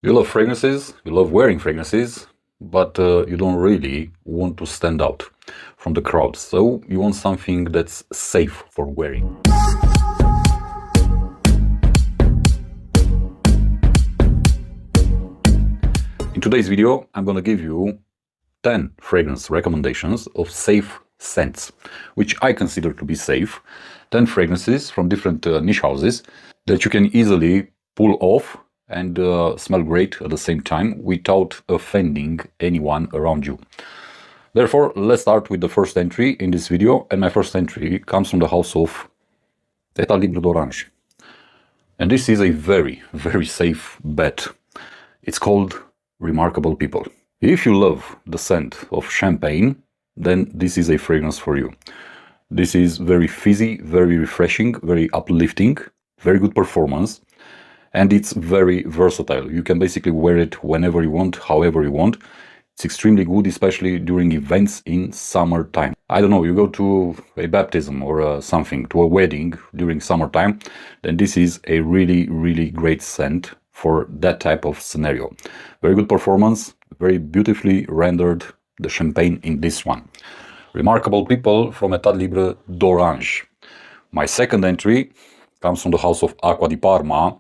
You love fragrances, you love wearing fragrances, but you don't really want to stand out from the crowd. So you want something that's safe for wearing. In today's video, I'm gonna give you 10 fragrance recommendations of safe scents, which I consider to be safe. 10 fragrances from different niche houses that you can easily pull off and smell great at the same time without offending anyone around you. Therefore, let's start with the first entry in this video, and my first entry comes from the house of État Libre d'Orange. And this is a very, very safe bet. It's called Remarkable People. If you love the scent of champagne, then this is a fragrance for you. This is very fizzy, very refreshing, very uplifting, very good performance, and it's very versatile. You can basically wear it whenever you want, however you want. It's extremely good, especially during events in summertime. I don't know, you go to a baptism or something, to a wedding during summertime, then this is a really, really great scent for that type of scenario. Very good performance, very beautifully rendered, the champagne in this one. Remarkable People from État Libre d'Orange. My second entry comes from the house of Acqua di Parma,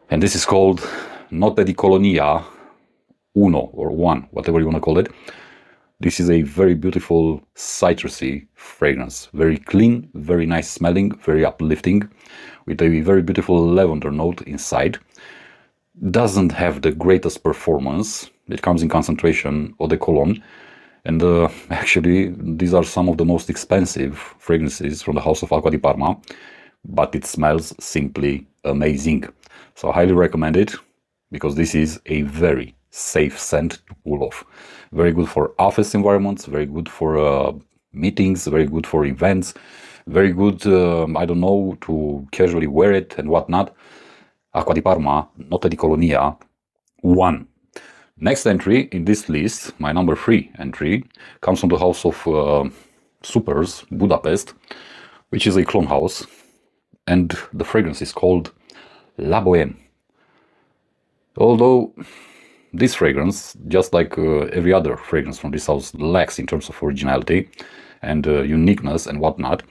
and this is called Notte di Colonia I or 1, whatever you want to call it. This is a very beautiful citrusy fragrance. Very clean, very nice smelling, very uplifting, with a very beautiful lavender note inside. Doesn't have the greatest performance. It comes in concentration eau de Cologne. And actually, these are some of the most expensive fragrances from the house of Acqua di Parma, but it smells simply amazing. So I highly recommend it, because this is a very safe scent to pull off. Very good for office environments, very good for meetings, very good for events, very good, I don't know, to casually wear it and whatnot. Acqua di Parma, Notte di Colonia, 1. Next entry in this list, my number 3 entry, comes from the house of Supers, Budapest, which is a clone house, and the fragrance is called La Bohème. Although this fragrance, just like every other fragrance from this house, lacks in terms of originality and uniqueness and whatnot,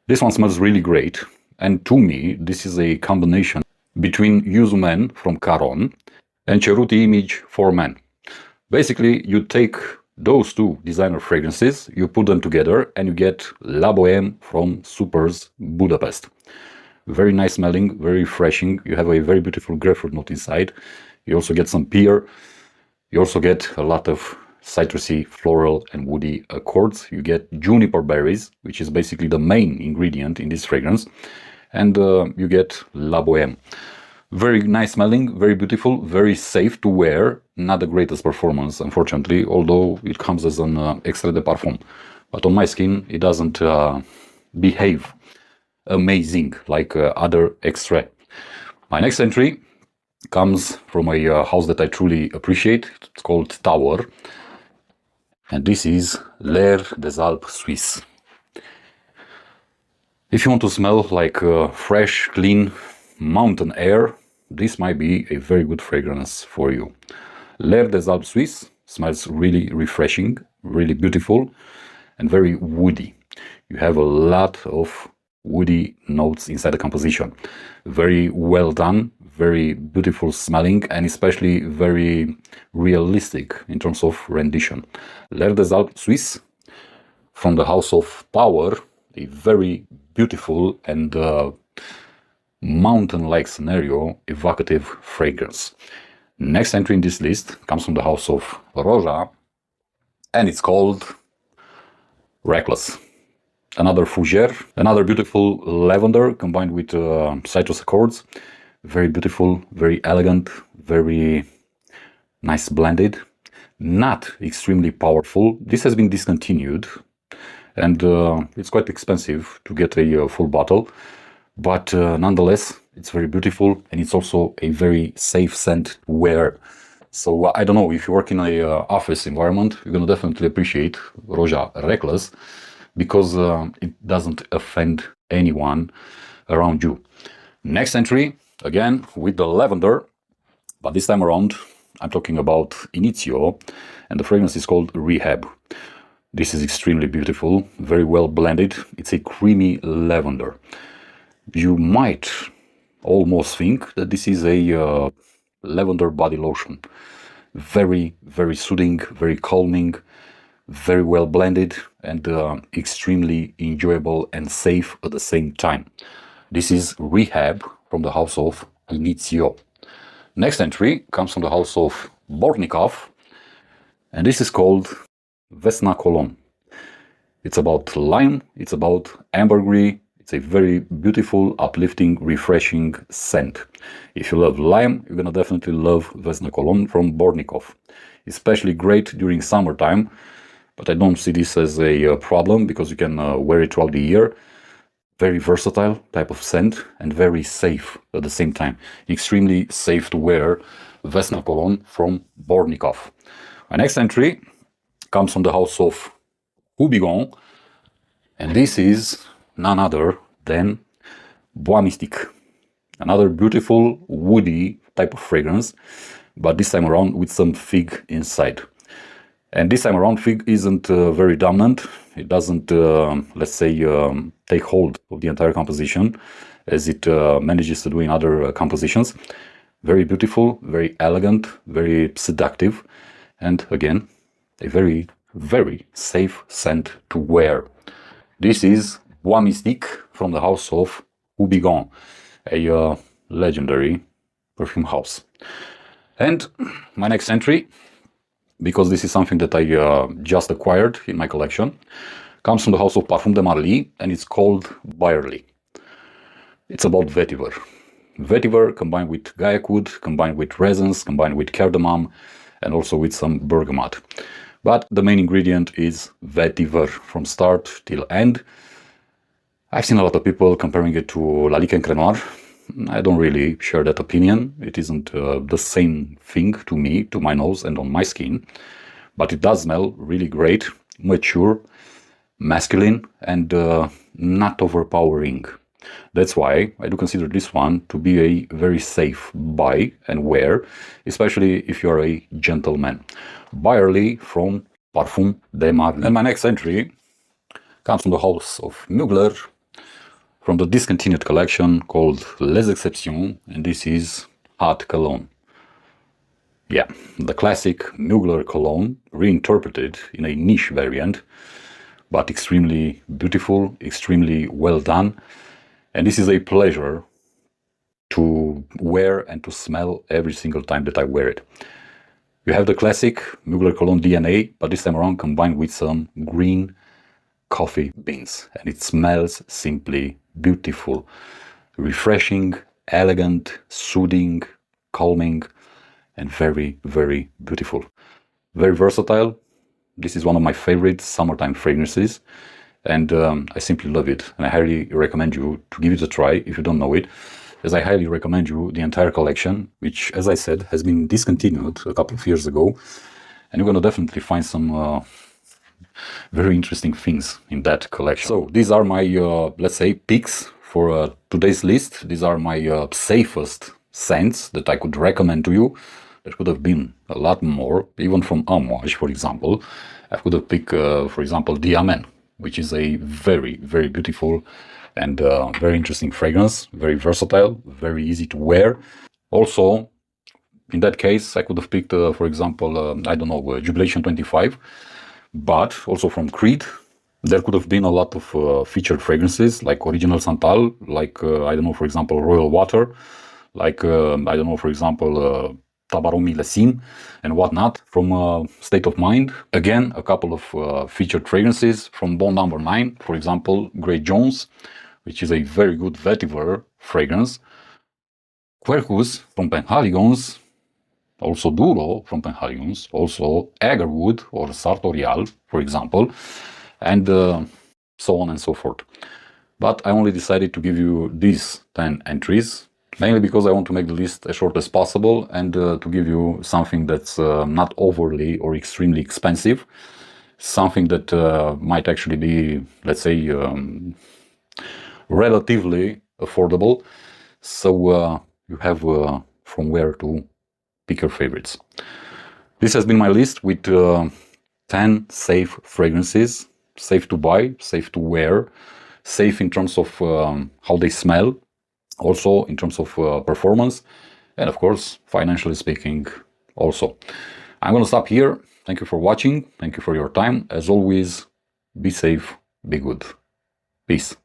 this one smells really great. And to me, this is a combination between Yuzu Men from Caron and Ceruti Image for Men. Basically, you take those two designer fragrances, you put them together, and you get La Bohème from Supers Budapest. Very nice smelling, very refreshing. You have a very beautiful grapefruit note inside. You also get some pear. You also get a lot of citrusy, floral, and woody accords. You get juniper berries, which is basically the main ingredient in this fragrance. And you get La Bohème. Very nice smelling, very beautiful, very safe to wear. Not the greatest performance, unfortunately, although it comes as an extrait de parfum. But on my skin, it doesn't behave amazing like other extrait. My next entry comes from a house that I truly appreciate. It's called Tower, and this is L'Air des Alpes Suisses. If you want to smell like fresh, clean mountain air, this might be a very good fragrance for you. L'Air des Alpes Suisses smells really refreshing, really beautiful, and very woody. You have a lot of woody notes inside the composition. Very well done, very beautiful smelling, and especially very realistic in terms of rendition. L'Air des Alpes Suisses from the house of Power, a very beautiful and mountain-like scenario, evocative fragrance. Next entry in this list comes from the house of Roja, and it's called Reckless. Another fougere, another beautiful lavender combined with citrus accords. Very beautiful, very elegant, very nice blended. Not extremely powerful. This has been discontinued, and it's quite expensive to get a full bottle. But nonetheless, it's very beautiful, and it's also a very safe scent to wear. So I don't know, if you work in a office environment, you're gonna definitely appreciate Roja Reckless, because it doesn't offend anyone around you. Next entry, again with the lavender, But this time around, I'm talking about Inizio, and the fragrance is called Rehab. This is extremely beautiful, very well blended. It's a creamy lavender. You might almost think that this is a lavender body lotion. Very, very soothing, very calming, very well blended, and extremely enjoyable and safe at the same time. This is Rehab from the house of Inizio. Next entry comes from the house of Bornikov, and this is called Vesna Cologne. It's about lime, it's about ambergris. It's a very beautiful, uplifting, refreshing scent. If you love lime, you're gonna definitely love Vesna Cologne from Bornikov. Especially great during summertime, but I don't see this as a problem because you can wear it throughout the year. Very versatile type of scent and very safe at the same time. Extremely safe to wear Vesna Cologne from Bornikov. My next entry comes from the house of Hubigon, and this is none other than Wamistik. Another beautiful woody type of fragrance, but this time around with some fig inside. And this time around, fig isn't very dominant. It doesn't, let's say, take hold of the entire composition as it manages to do in other compositions. Very beautiful, very elegant, very seductive, and again, a very, very safe scent to wear. This is Wamistik from the house of Hubigon, a legendary perfume house. And my next entry, because this is something that I just acquired in my collection, comes from the house of Parfum de Marly, and it's called Byerly. It's about vetiver. Vetiver combined with gaiac wood, combined with resins, combined with cardamom, and also with some bergamot. But the main ingredient is vetiver from start till end. I've seen a lot of people comparing it to Lalique and Crenoir. I don't really share that opinion. It isn't the same thing to me, to my nose and on my skin. But it does smell really great, mature, masculine, and not overpowering. That's why I do consider this one to be a very safe buy and wear, especially if you're a gentleman. Byerly from Parfum de Marly. And my next entry comes from the house of Mugler, from the discontinued collection called Les Exceptions, and this is Hot Cologne. Yeah, the classic Mugler cologne, reinterpreted in a niche variant, but extremely beautiful, extremely well done, and this is a pleasure to wear and to smell every single time that I wear it. You have the classic Mugler cologne DNA, but this time around combined with some green coffee beans, and it smells simply beautiful, refreshing, elegant, soothing, calming, and very, very beautiful. Very versatile. This is one of my favorite summertime fragrances, and I simply love it, and I highly recommend you to give it a try if you don't know it, as I highly recommend you the entire collection, which, as I said, has been discontinued a couple of years ago, and you're going to definitely find some very interesting things in that collection. So these are my, let's say, picks for today's list. These are my safest scents that I could recommend to you. There could have been a lot more, even from Amouage, for example. I could have picked, for example, Diamant, which is a very, very beautiful and very interesting fragrance, very versatile, very easy to wear. Also, in that case, I could have picked, for example, I don't know, Jubilation 25, but also from Creed. There could have been a lot of featured fragrances like Original Santal, like, I don't know, for example, Royal Water, like, I don't know, for example, Tabaromi Lesim and whatnot from State of Mind. Again, a couple of featured fragrances from Bond Number 9, for example, Grey Jones, which is a very good vetiver fragrance. Quercus from Penhaligon's, also Duro from Penhaligon's, also Agarwood or Sartorial, for example, and so on and so forth. But I only decided to give you these 10 entries, mainly because I want to make the list as short as possible and to give you something that's not overly or extremely expensive, something that might actually be, let's say, relatively affordable, so you have from where to pick your favorites. This has been my list with 10 safe fragrances, safe to buy, safe to wear, safe in terms of how they smell, also in terms of performance, and of course, financially speaking also. I'm going to stop here. Thank you for watching. Thank you for your time. As always, be safe, be good. Peace.